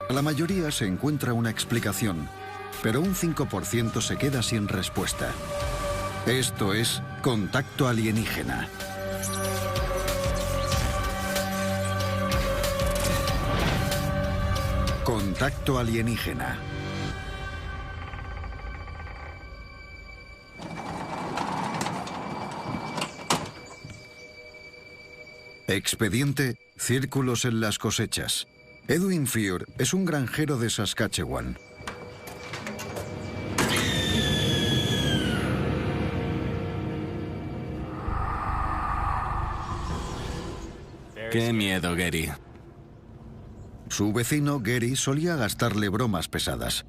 La mayoría se encuentra una explicación, pero un 5% se queda sin respuesta. Esto es Contacto Alienígena. Contacto Alienígena. Expediente: círculos en las cosechas. Edwin Furr es un granjero de Saskatchewan. Qué miedo, Gary. Su vecino, Gary, solía gastarle bromas pesadas.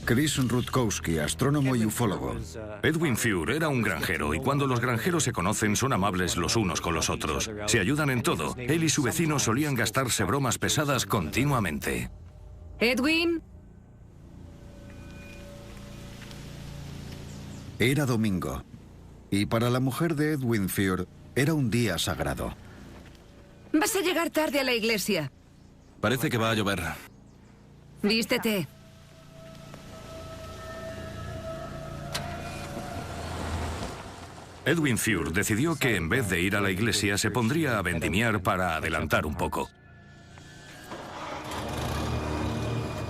Chris Rutkowski, astrónomo y ufólogo. Edwin Furr era un granjero y cuando los granjeros se conocen son amables los unos con los otros. Se ayudan en todo. Él y su vecino solían gastarse bromas pesadas continuamente. ¿Edwin? Era domingo. Y para la mujer de Edwin Furr era un día sagrado. Vas a llegar tarde a la iglesia. Parece que va a llover. Vístete. Edwin Furr decidió que en vez de ir a la iglesia se pondría a vendimiar para adelantar un poco.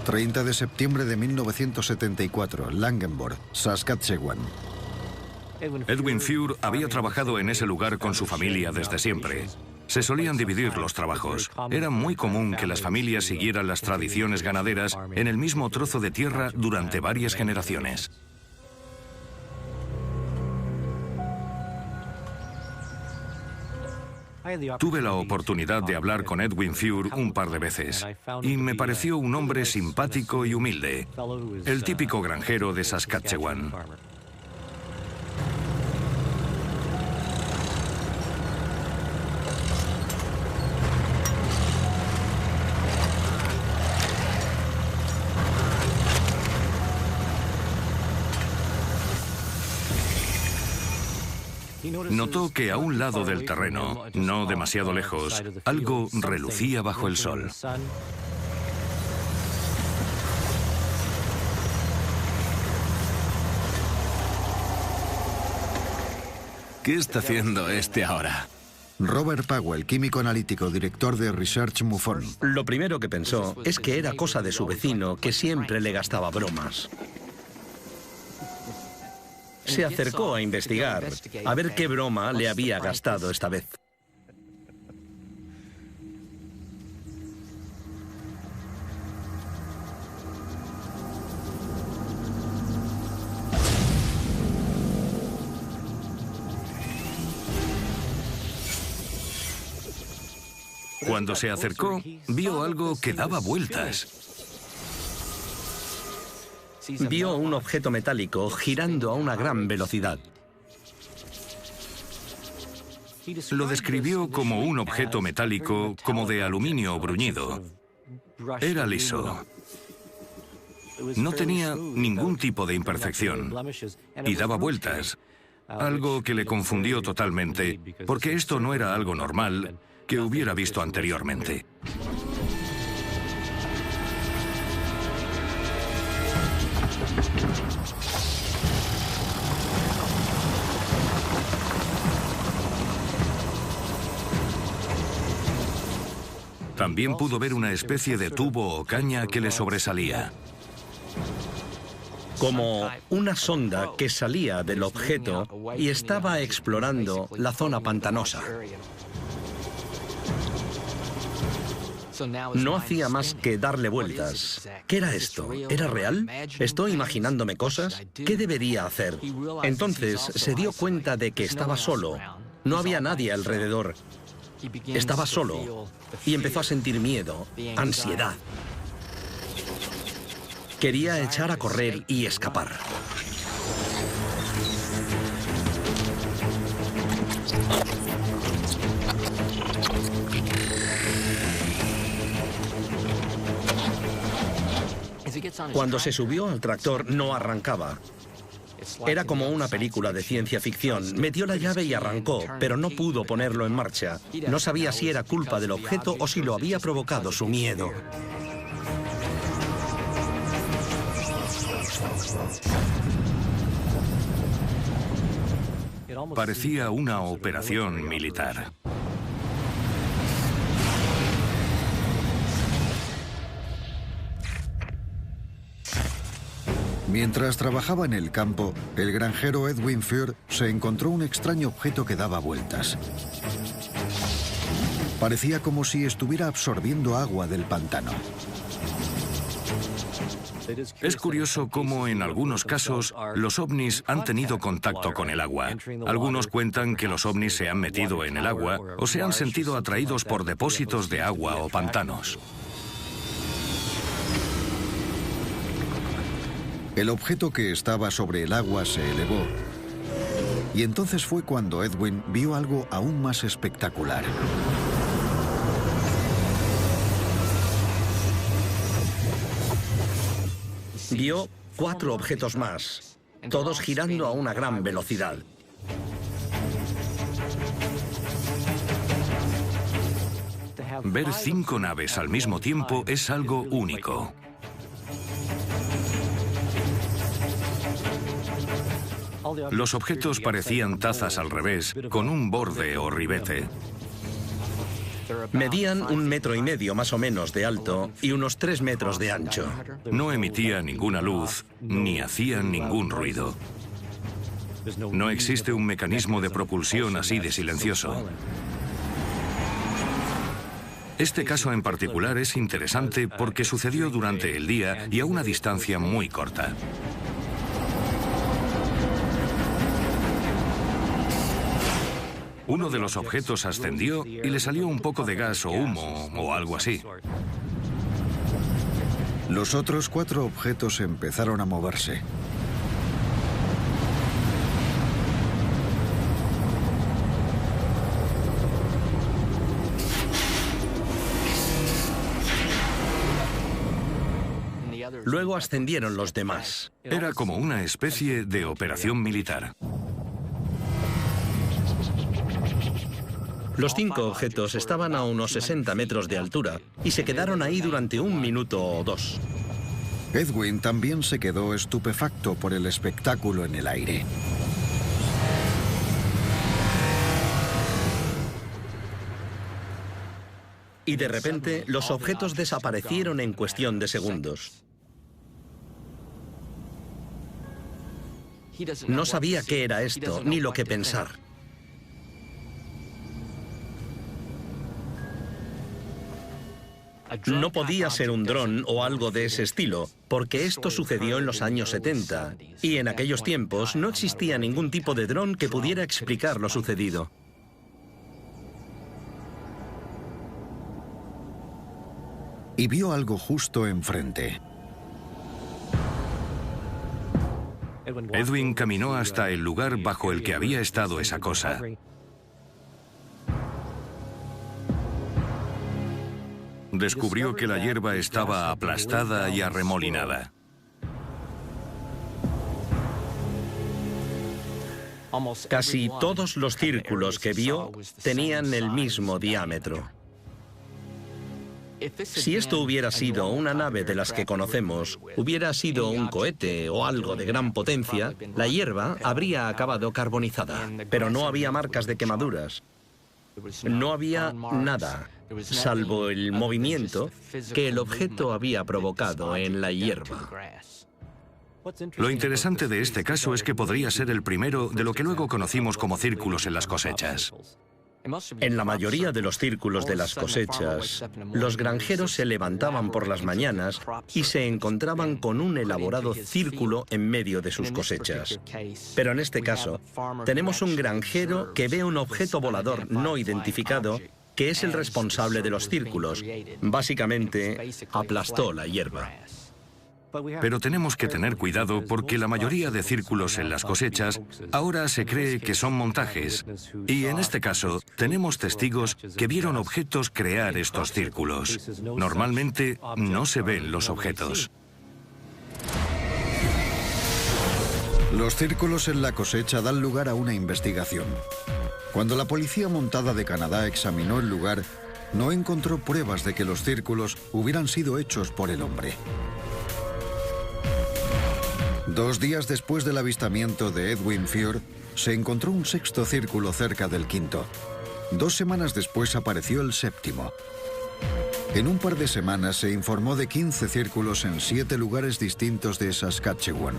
30 de septiembre de 1974, Langenborg, Saskatchewan. Edwin Furr había trabajado en ese lugar con su familia desde siempre. Se solían dividir los trabajos. Era muy común que las familias siguieran las tradiciones ganaderas en el mismo trozo de tierra durante varias generaciones. Tuve la oportunidad de hablar con Edwin Furr un par de veces y me pareció un hombre simpático y humilde, el típico granjero de Saskatchewan. Notó que a un lado del terreno, no demasiado lejos, algo relucía bajo el sol. ¿Qué está haciendo este ahora? Robert Powell, químico analítico, director de Research MUFON. Lo primero que pensó es que era cosa de su vecino, que siempre le gastaba bromas. Se acercó a investigar, a ver qué broma le había gastado esta vez. Cuando se acercó, vio algo que daba vueltas. Vio un objeto metálico girando a una gran velocidad. Lo describió como un objeto metálico como de aluminio bruñido. Era liso. No tenía ningún tipo de imperfección y daba vueltas, algo que le confundió totalmente, porque esto no era algo normal que hubiera visto anteriormente. También pudo ver una especie de tubo o caña que le sobresalía. Como una sonda que salía del objeto y estaba explorando la zona pantanosa. No hacía más que darle vueltas. ¿Qué era esto? ¿Era real? ¿Estoy imaginándome cosas? ¿Qué debería hacer? Entonces se dio cuenta de que estaba solo. No había nadie alrededor. Estaba solo y empezó a sentir miedo, ansiedad. Quería echar a correr y escapar. Cuando se subió al tractor no arrancaba. Era como una película de ciencia ficción. Metió la llave y arrancó, pero no pudo ponerlo en marcha. No sabía si era culpa del objeto o si lo había provocado su miedo. Parecía una operación militar. Mientras trabajaba en el campo, el granjero Edwin Furr se encontró un extraño objeto que daba vueltas. Parecía como si estuviera absorbiendo agua del pantano. Es curioso cómo en algunos casos los ovnis han tenido contacto con el agua. Algunos cuentan que los ovnis se han metido en el agua o se han sentido atraídos por depósitos de agua o pantanos. El objeto que estaba sobre el agua se elevó. Y entonces fue cuando Edwin vio algo aún más espectacular. Vio 4 objetos más, todos girando a una gran velocidad. Ver 5 naves al mismo tiempo es algo único. Los objetos parecían tazas al revés, con un borde o ribete. Medían 1,5 metros más o menos de alto y unos 3 metros de ancho. No emitían ninguna luz, ni hacían ningún ruido. No existe un mecanismo de propulsión así de silencioso. Este caso en particular es interesante porque sucedió durante el día y a una distancia muy corta. Uno de los objetos ascendió y le salió un poco de gas o humo o algo así. Los otros 4 objetos empezaron a moverse. Luego ascendieron los demás. Era como una especie de operación militar. Los 5 objetos estaban a unos 60 metros de altura y se quedaron ahí durante 1 minuto o 2. Edwin también se quedó estupefacto por el espectáculo en el aire. Y de repente, los objetos desaparecieron en cuestión de segundos. No sabía qué era esto, ni lo que pensar. No podía ser un dron o algo de ese estilo, porque esto sucedió en los años 70, y en aquellos tiempos no existía ningún tipo de dron que pudiera explicar lo sucedido. Y vio algo justo enfrente. Edwin caminó hasta el lugar bajo el que había estado esa cosa. Descubrió que la hierba estaba aplastada y arremolinada. Casi todos los círculos que vio tenían el mismo diámetro. Si esto hubiera sido una nave de las que conocemos, hubiera sido un cohete o algo de gran potencia, la hierba habría acabado carbonizada, pero no había marcas de quemaduras. No había nada, salvo el movimiento que el objeto había provocado en la hierba. Lo interesante de este caso es que podría ser el primero de lo que luego conocimos como círculos en las cosechas. En la mayoría de los círculos de las cosechas, los granjeros se levantaban por las mañanas y se encontraban con un elaborado círculo en medio de sus cosechas. Pero en este caso, tenemos un granjero que ve un objeto volador no identificado que es el responsable de los círculos. Básicamente, aplastó la hierba. Pero tenemos que tener cuidado porque la mayoría de círculos en las cosechas ahora se cree que son montajes. Y en este caso, tenemos testigos que vieron objetos crear estos círculos. Normalmente no se ven los objetos. Los círculos en la cosecha dan lugar a una investigación. Cuando la policía montada de Canadá examinó el lugar, no encontró pruebas de que los círculos hubieran sido hechos por el hombre. 2 días después del avistamiento de Edwin Fjord, se encontró un sexto círculo cerca del quinto. 2 semanas después apareció el séptimo. En un par de semanas se informó de 15 círculos en 7 lugares distintos de Saskatchewan.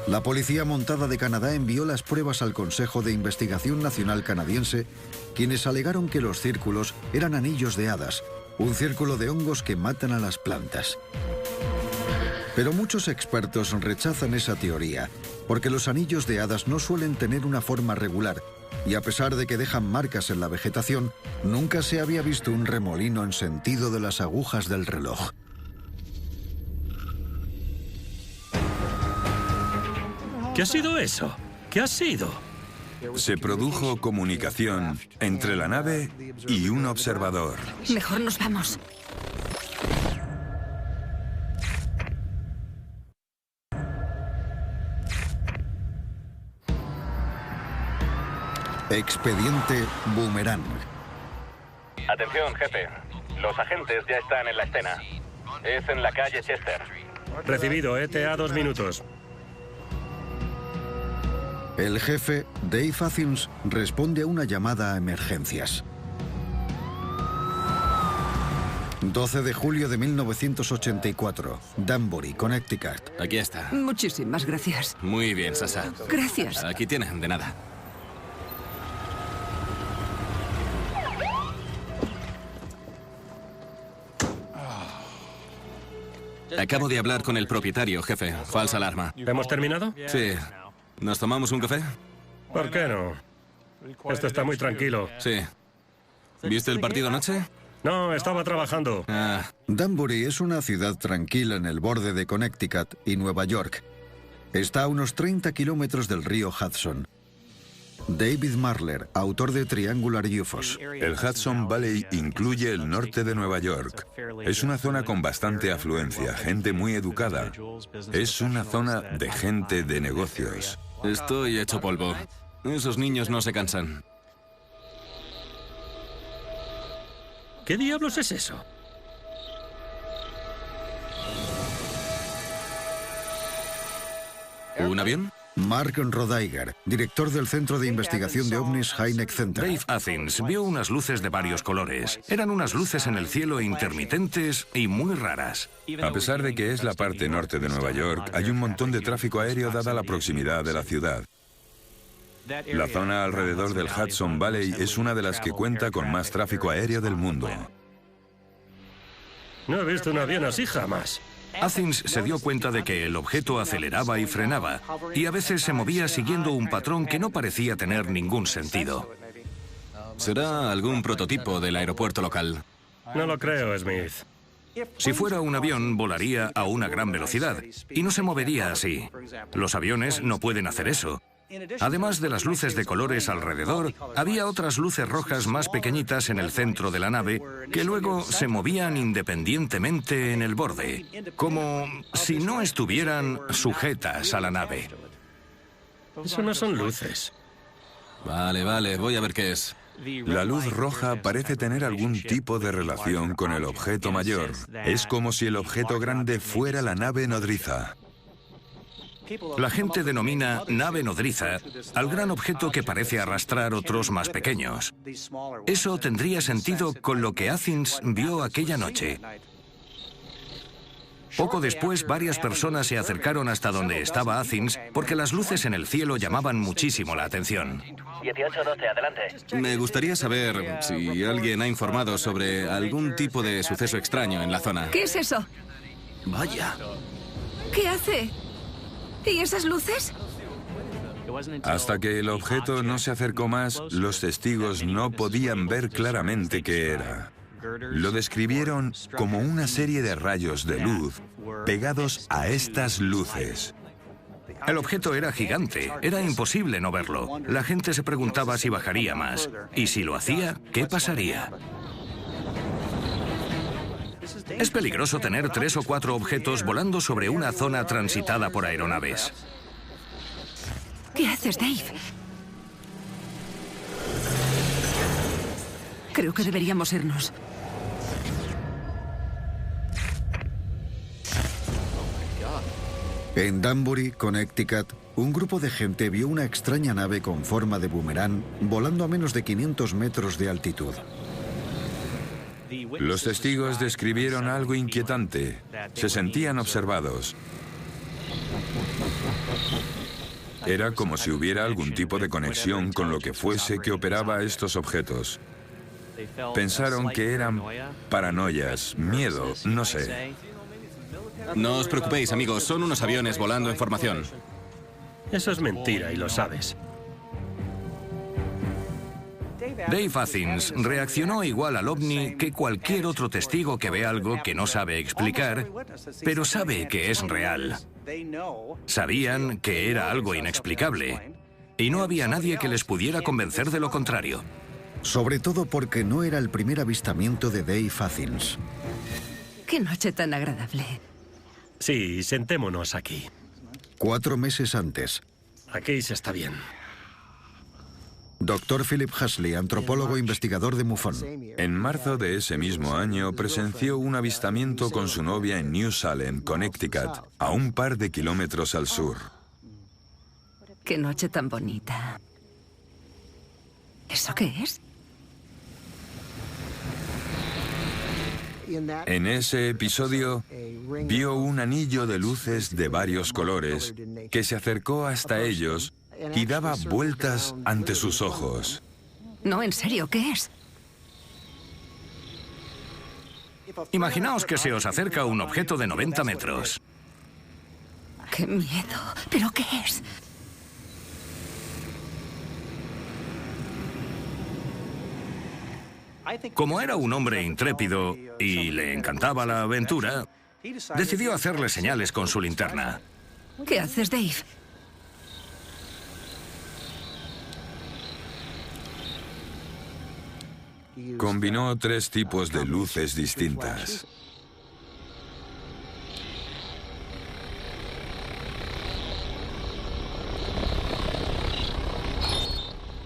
La Policía Montada de Canadá envió las pruebas al Consejo de Investigación Nacional Canadiense, quienes alegaron que los círculos eran anillos de hadas, un círculo de hongos que matan a las plantas. Pero muchos expertos rechazan esa teoría, porque los anillos de hadas no suelen tener una forma regular, y a pesar de que dejan marcas en la vegetación, nunca se había visto un remolino en sentido de las agujas del reloj. ¿Qué ha sido eso? ¿Qué ha sido? Se produjo comunicación entre la nave y un observador. Mejor nos vamos. Expediente Boomerang. Atención, jefe. Los agentes ya están en la escena. Es en la calle Chester. Recibido, ETA 2 minutos. El jefe, Dave Athins, responde a una llamada a emergencias. 12 de julio de 1984, Danbury, Connecticut. Aquí está. Muchísimas gracias. Muy bien, Sasha. Gracias. Aquí tienen, de nada. Acabo de hablar con el propietario, jefe. Falsa alarma. ¿Hemos terminado? Sí. ¿Nos tomamos un café? ¿Por qué no? Esto está muy tranquilo. Sí. ¿Viste el partido anoche? No, estaba trabajando. Danbury es una ciudad tranquila en el borde de Connecticut y Nueva York. Está a unos 30 kilómetros del río Hudson. David Marler, autor de Triangular UFOs. El Hudson Valley incluye el norte de Nueva York. Es una zona con bastante afluencia, gente muy educada. Es una zona de gente de negocios. Estoy hecho polvo. Esos niños no se cansan. ¿Qué diablos es eso? ¿Un avión? Mark Rodaiger, director del Centro de Investigación de OVNIs Hynek Center. Dave Athins vio unas luces de varios colores. Eran unas luces en el cielo intermitentes y muy raras. A pesar de que es la parte norte de Nueva York, hay un montón de tráfico aéreo dada la proximidad de la ciudad. La zona alrededor del Hudson Valley es una de las que cuenta con más tráfico aéreo del mundo. No he visto un avión así jamás. Athins se dio cuenta de que el objeto aceleraba y frenaba, y a veces se movía siguiendo un patrón que no parecía tener ningún sentido. ¿Será algún prototipo del aeropuerto local? No lo creo, Smith. Si fuera un avión, volaría a una gran velocidad, y no se movería así. Los aviones no pueden hacer eso. Además de las luces de colores alrededor, había otras luces rojas más pequeñitas en el centro de la nave que luego se movían independientemente en el borde, como si no estuvieran sujetas a la nave. Eso no son luces. Vale, voy a ver qué es. La luz roja parece tener algún tipo de relación con el objeto mayor. Es como si el objeto grande fuera la nave nodriza. La gente denomina nave nodriza al gran objeto que parece arrastrar otros más pequeños. Eso tendría sentido con lo que Athins vio aquella noche. Poco después, varias personas se acercaron hasta donde estaba Athins porque las luces en el cielo llamaban muchísimo la atención. 1812, adelante. Me gustaría saber si alguien ha informado sobre algún tipo de suceso extraño en la zona. ¿Qué es eso? Vaya. ¿Qué hace? ¿Y esas luces? Hasta que el objeto no se acercó más, los testigos no podían ver claramente qué era. Lo describieron como una serie de rayos de luz pegados a estas luces. El objeto era gigante, era imposible no verlo. La gente se preguntaba si bajaría más. Y si lo hacía, ¿qué pasaría? Es peligroso tener 3 o 4 objetos volando sobre una zona transitada por aeronaves. ¿Qué haces, Dave? Creo que deberíamos irnos. En Danbury, Connecticut, un grupo de gente vio una extraña nave con forma de boomerang volando a menos de 500 metros de altitud. Los testigos describieron algo inquietante. Se sentían observados. Era como si hubiera algún tipo de conexión con lo que fuese que operaba estos objetos. Pensaron que eran paranoias, miedo, no sé. No os preocupéis, amigos, son unos aviones volando en formación. Eso es mentira y lo sabes. Dave Athens reaccionó igual al ovni que cualquier otro testigo que ve algo que no sabe explicar, pero sabe que es real. Sabían que era algo inexplicable, y no había nadie que les pudiera convencer de lo contrario. Sobre todo porque no era el primer avistamiento de Dave Athens. Qué noche tan agradable. Sí, sentémonos aquí. 4 meses antes, Aquí se está bien. Dr. Philip Hasley, antropólogo e investigador de MUFON. En marzo de ese mismo año presenció un avistamiento con su novia en New Salem, Connecticut, a un par de kilómetros al sur. Qué noche tan bonita. ¿Eso qué es? En ese episodio, vio un anillo de luces de varios colores que se acercó hasta ellos y daba vueltas ante sus ojos. No, en serio, ¿qué es? Imaginaos que se os acerca un objeto de 90 metros. ¡Qué miedo! ¿Pero qué es? Como era un hombre intrépido y le encantaba la aventura, decidió hacerle señales con su linterna. ¿Qué haces, Dave? Combinó 3 tipos de luces distintas.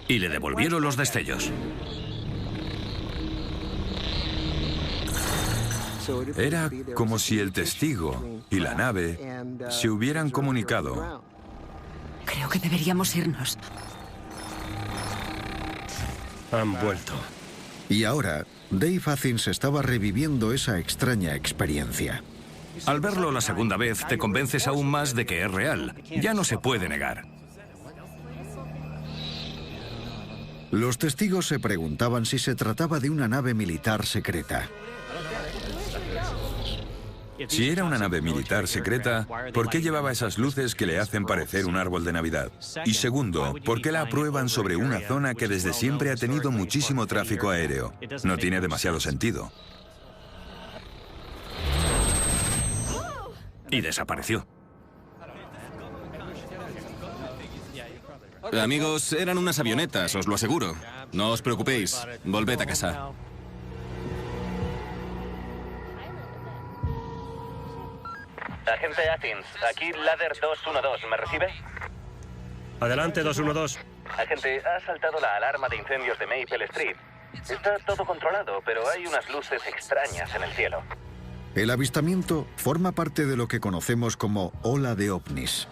Y le devolvieron los destellos. Era como si el testigo y la nave se hubieran comunicado. Creo que deberíamos irnos. Han vuelto. Y ahora, Dave Athens estaba reviviendo esa extraña experiencia. Al verlo la segunda vez, te convences aún más de que es real. Ya no se puede negar. Los testigos se preguntaban si se trataba de una nave militar secreta. Si era una nave militar secreta, ¿por qué llevaba esas luces que le hacen parecer un árbol de Navidad? Y segundo, ¿por qué la aprueban sobre una zona que desde siempre ha tenido muchísimo tráfico aéreo? No tiene demasiado sentido. Y desapareció. Amigos, eran unas avionetas, os lo aseguro. No os preocupéis, volved a casa. Agente Athens, aquí Ladder 212, ¿me recibe? Adelante, 212. Agente, ha saltado la alarma de incendios de Maple Street. Está todo controlado, pero hay unas luces extrañas en el cielo. El avistamiento forma parte de lo que conocemos como ola de ovnis.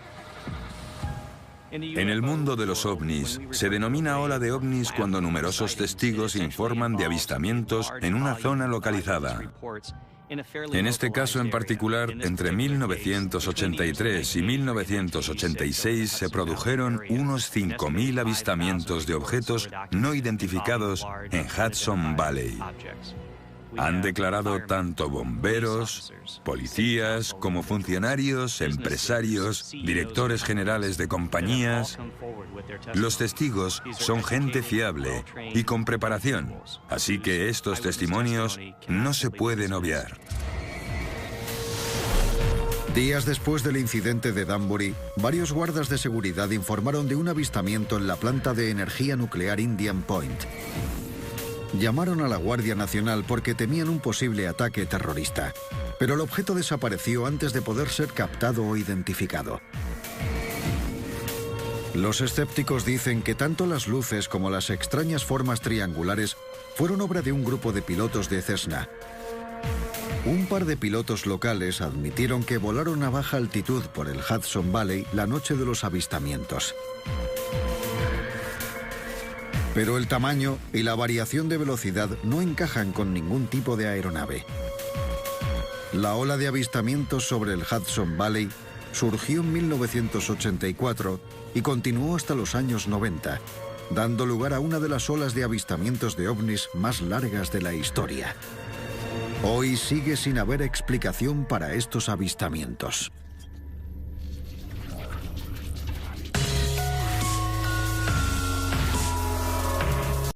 En el mundo de los ovnis, se denomina ola de ovnis cuando numerosos testigos informan de avistamientos en una zona localizada. En este caso en particular, entre 1983 y 1986 se produjeron unos 5.000 avistamientos de objetos no identificados en Hudson Valley. Han declarado tanto bomberos, policías, como funcionarios, empresarios, directores generales de compañías. Los testigos son gente fiable y con preparación, así que estos testimonios no se pueden obviar. Días después del incidente de Danbury, varios guardas de seguridad informaron de un avistamiento en la planta de energía nuclear Indian Point. Llamaron a la Guardia Nacional porque temían un posible ataque terrorista, pero el objeto desapareció antes de poder ser captado o identificado. Los escépticos dicen que tanto las luces como las extrañas formas triangulares fueron obra de un grupo de pilotos de Cessna. Un par de pilotos locales admitieron que volaron a baja altitud por el Hudson Valley la noche de los avistamientos. Pero el tamaño y la variación de velocidad no encajan con ningún tipo de aeronave. La ola de avistamientos sobre el Hudson Valley surgió en 1984 y continuó hasta los años 90, dando lugar a una de las olas de avistamientos de ovnis más largas de la historia. Hoy sigue sin haber explicación para estos avistamientos.